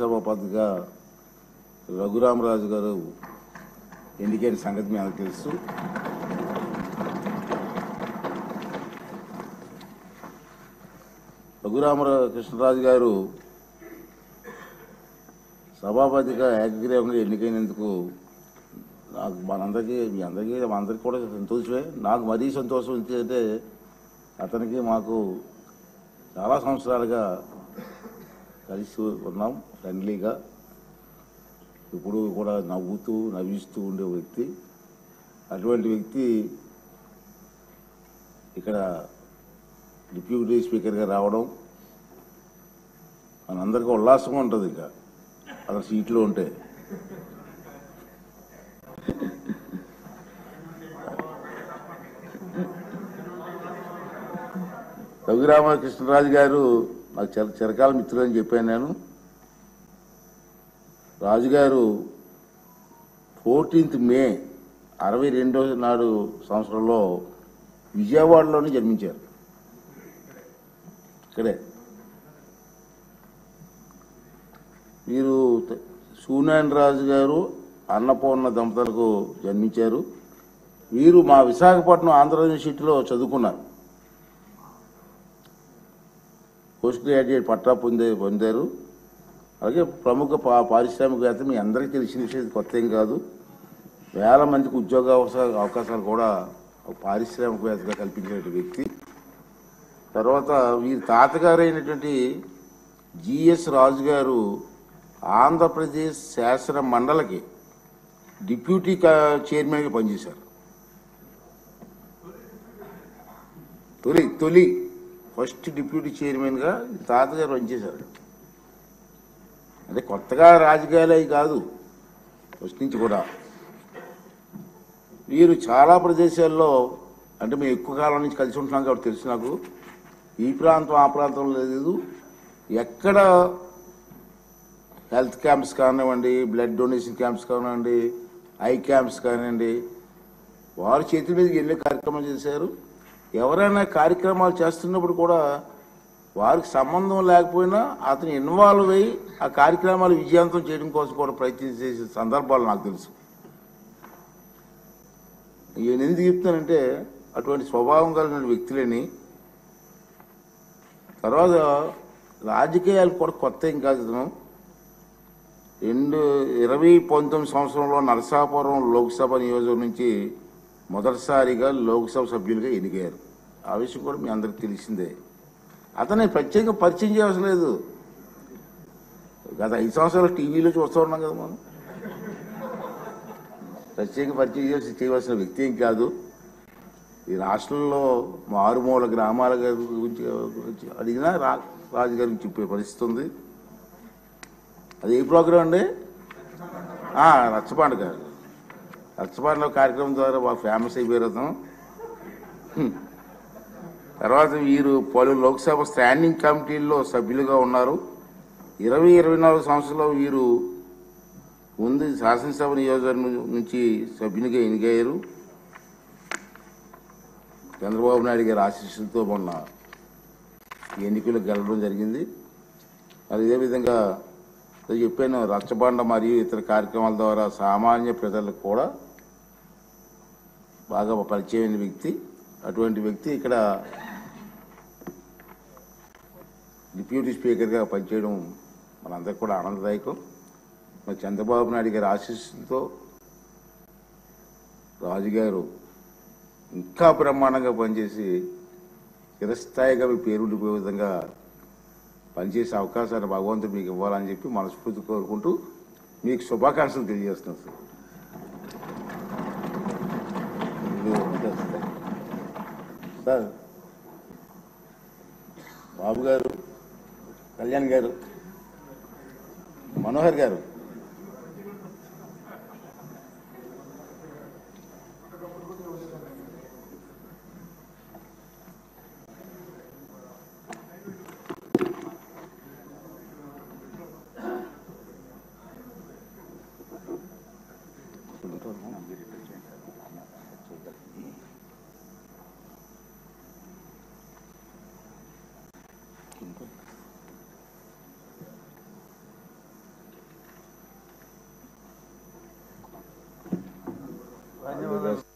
సభాపతిగా రఘురామరాజు గారు ఎన్నికైన సంగతి మీ అందరికీ తెలుసు. రఘురామకృష్ణరాజు గారు సభాపతిగా ఏకగ్రీవంగా ఎన్నికైనందుకు నాకు మీ అందరికీ కూడా సంతోషమే. నాకు మరీ సంతోషం ఏంటంటే అతనికి మాకు చాలా సంవత్సరాలుగా కలిసి ఉన్నాం, ఫ్రెండ్లీగా. ఇప్పుడు కూడా నవ్విస్తూ ఉండే వ్యక్తి. అటువంటి వ్యక్తి ఇక్కడ డిప్యూటీ స్పీకర్గా రావడం మనందరికీ ఉల్లాసంగా ఉంటుంది. ఇంకా అతను సీట్లో ఉంటే రఘురామకృష్ణరాజు గారు నాకు చిరకాల మిత్రులని చెప్పాను నేను. రాజుగారు 14th May 1962 నాడు సంవత్సరంలో విజయవాడలోనే జన్మించారు. ఇక్కడే వీరు సూనారాయణ రాజు గారు అన్నపూర్ణ దంపతులకు జన్మించారు. వీరు మా విశాఖపట్నం ఆంధ్ర యూనివర్సిటీలో చదువుకున్నారు. పోస్ట్ గ్రాడ్యుయేట్ పట్టా పొందారు. అలాగే ప్రముఖ పారిశ్రామికవేత్త. మీ అందరికీ తెలిసిన విషయం, కొత్త ఏం కాదు. వేల మందికి ఉద్యోగ అవకాశాలు కూడా పారిశ్రామికవేత్తగా కల్పించిన వ్యక్తి. తర్వాత వీరి తాతగారు అయినటువంటి జిఎస్ రాజు గారు ఆంధ్రప్రదేశ్ శాసన మండలికి డిప్యూటీ చైర్మన్గా పనిచేశారు. తొలి ఫస్ట్ డిప్యూటీ చైర్మన్గా తాతగారు పనిచేశారు. అంటే కొత్తగా రాజకీయాలు అవి కాదు, ఫస్ట్ నుంచి కూడా. వీరు చాలా ప్రదేశాల్లో, అంటే మేము ఎక్కువ కాలం నుంచి కలిసి ఉంటున్నాం కాబట్టి తెలుసు నాకు. ఈ ప్రాంతం ఆ ప్రాంతం లేదు, ఎక్కడ హెల్త్ క్యాంప్స్ కానివ్వండి, బ్లడ్ డొనేషన్ క్యాంప్స్ కానివ్వండి, ఐ క్యాంప్స్ కానివ్వండి, వారి చేతి మీద ఎన్నో కార్యక్రమాలు చేశారు. ఎవరైనా కార్యక్రమాలు చేస్తున్నప్పుడు కూడా వారికి సంబంధం లేకపోయినా అతను ఇన్వాల్వ్ అయ్యి ఆ కార్యక్రమాలు విజయవంతం చేయడం కోసం కూడా ప్రయత్నం చేసే సందర్భాలు నాకు తెలుసు. నేను ఎందుకు చెప్తానంటే అటువంటి స్వభావం కలిగిన వ్యక్తులని. తర్వాత రాజకీయాలు కూడా కొత్త ఏం కాదు. ఇతను 2019 సంవత్సరంలో నరసాపురం లోక్సభ నియోజకవర్గం నుంచి మొదటిసారిగా లోక్సభ సభ్యులుగా ఎన్నికయ్యారు. ఆ విషయం కూడా మీ అందరికి తెలిసిందే. అతన్ని ప్రత్యేకంగా పరిచయం చేయవలసిన లేదు. గత 5 సంవత్సరాలు టీవీలో చూస్తూ ఉన్నాం కదా మనం. ప్రత్యేకంగా పరిచయం చేయవలసిన వ్యక్తి ఏం కాదు. ఈ రాష్ట్రంలో మారుమూల గ్రామాల గురించి అడిగినా రాజుగారి గురించి చెప్పే పరిస్థితి ఉంది. అది ఏ ప్రోగ్రాం అండి? రచ్చబండ గారు. రచ్చబండ కార్యక్రమం ద్వారా బాగా ఫేమస్ అయిపోయారు అతను. తర్వాత వీరు పలు లోక్సభ స్టాండింగ్ కమిటీల్లో సభ్యులుగా ఉన్నారు. 20-24 సంవత్సరంలో వీరు ముందు శాసనసభ నియోజకవర్గం నుంచి సభ్యునిగా ఎన్నికయ్యారు. చంద్రబాబు నాయుడు గారి ఆశీస్సులతో మొన్న ఎన్నికలకు గెలవడం జరిగింది. అదేవిధంగా చెప్పాను, రచ్చబండ మరియు ఇతర కార్యక్రమాల ద్వారా సామాన్య ప్రజలకు కూడా బాగా పరిచయమైన వ్యక్తి. అటువంటి వ్యక్తి ఇక్కడ డిప్యూటీ స్పీకర్గా పనిచేయడం మనందరికీ కూడా ఆనందదాయకం. మరి చంద్రబాబు నాయుడు గారి ఆశీస్సులతో రాజుగారు ఇంకా బ్రహ్మాండంగా పనిచేసి చిరస్థాయిగా మీ పేరుండిపోయే విధంగా పనిచేసే అవకాశాన్ని భగవంతుడు మీకు ఇవ్వాలని చెప్పి మనస్ఫూర్తి కోరుకుంటూ మీకు శుభాకాంక్షలు తెలియజేస్తున్నాను సార్. బాబు గారు, కళ్యాణ్ గారు, మనోహర్ గారు, ధన్యవాదాలు.